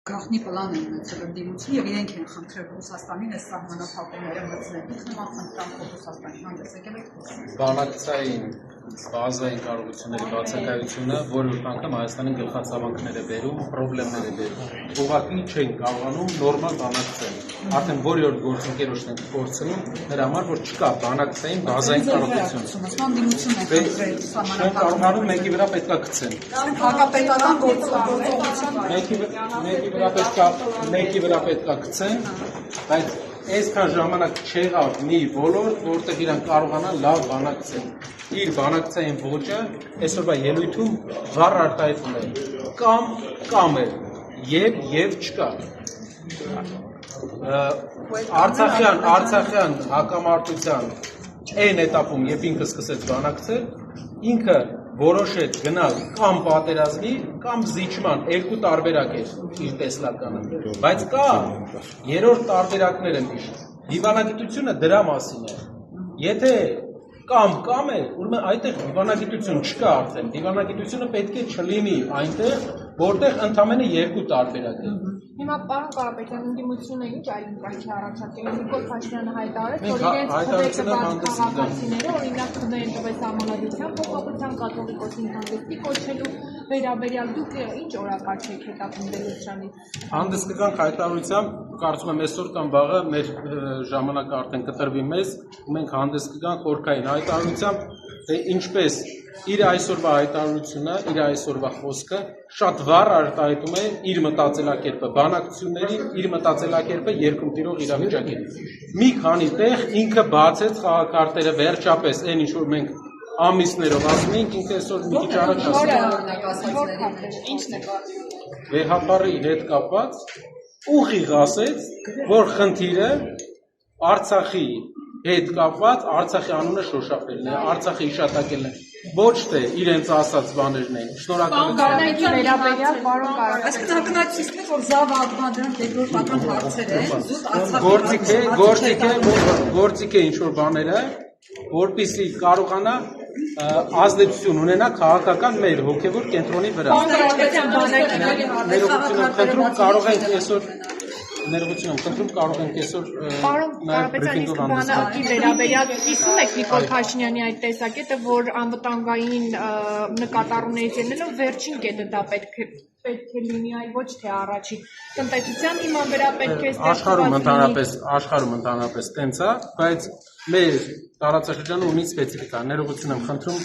գաղտնի պլան են ունեցել ընդդիմություն եւ իրենք են խնդրել Ռուսաստանին այս սահմանափակումները մտցնել։ Ինքն խնդրան Ռուսաստանին հանդես եկել եք։ Բանակցային բազային կարողությունների բացակայությունը որոշ անգամ Հայաստանի գլխացավանքները բերում, խնդիրներ է բերում։ Ուղղակի չեն կարողանում նորմալ բանակցել։ Արդեն որի որ գործընկերոջն են փորձում, նրա համար որ չկա բանակցային բազային կարողություն։ Ընդդիմություն են խնդրել սահմանափակումները մեկի վրա պետք է գցեն։ Հակապետական գործողություն մեկի վրա պետք է գցեն, բայց այսքան ժամանակ չեղավ մի ոլորտ, որտեղ իրան կարողանան լավ բանակցել։ Իր բանակցային ոճը այսօրվա ելույթում վառ արտահայտում է կամ է եւ չկա։ Արցախյան հակամարտության այն էտապում, երբ ինքը սկսեց բանակցել, ինքը որոշեց գնալ կամ պատերազմի, կամ զիջման, երկու տարբերակ էր իր տեսլականը, բայց կա երրորդ տարբերակները միշտ։ Դիվանագիտությունը դրա մասին է։ Եթե կամ է, ուրեմն այդտեղ դիվանագիտություն չկա արդեն։ Դիվանագիտությունը պետք է չլինի այնտեղ, որտեղ ընդամենը երկու տարբերակ է։ Հիմա պարոն Կարապետյան, ընդդիմությունը ինչ այլ ընտրակի առաջարկել է։ Նիկոլ Փաշինյանը հայտարարեց, որ իրենց քաղաքացիները օրինակ քվեն տվեց համանadrության փոխհատուցան կաթողիկոսին հանդեսի կոչելու վերաբերյալ դուք ինչ օրակարգ եք հետապնդելու դրանից։ Հանդես կգանք հայտարարությամբ, կարծում եմ այսօր կամ վաղը մեր ժամանակը արդեն կտրվի մեզ, ու մենք հանդես կգանք խորքային հայտարարությամբ, թե ինչպես իր այսօրվա հայտարարությունը, իր այսօրվա խոսքը շատ վառ արտահայտում է իր մտածելակերպը բանակցությունների, իր մտածելակերպը երկում տիրող իրավիճակի։ Մի քանի տեղ ինքը բացեց խաղակարտերը վերջապես այն ինչ որ մենք ամիսներով ասում ենք, ինքը այսօր մի քիչ առաջ Ինչն է վեհապարի հետ կապված ուղիղ ասեց, որ խնդիրը Արցախի հետ կապված Արցախի անունը շոշափելն է, Արցախը իշատակելն է, ոչ թե իրենց ասած բաներն են։ Շնորհակալություն վերաբերյալ պարոն Կարապետյան։ Այսինքն հակնածիսն է, որ զավ ադմադրան դեպորտական հարցեր են, զուտ գործիք է ինչ-որ բաները, որպեսզի կարողանա ազդեցություն ունենա քաղաքական մեր հոգևոր կենտրոնի վրա։ Խնդրում կարող ենք այսօր Պարոն Կարապետյան, իսկ բանակի վերաբերյալ կիսում եք Նիկոլ Փաշինյանի այդ տեսակետը, որ անվտանգային նկատառումներից ելնելով վերջին կետը դա պետք է լինի, այլ ոչ թե առաջին։ Տնտեսության հիման վրա պետք է աշխարհում ընդհանրապես տենց է, բայց մեր տարածաշրջանը ունի սպეციფიკա։ Ներողություն եմ խնդրում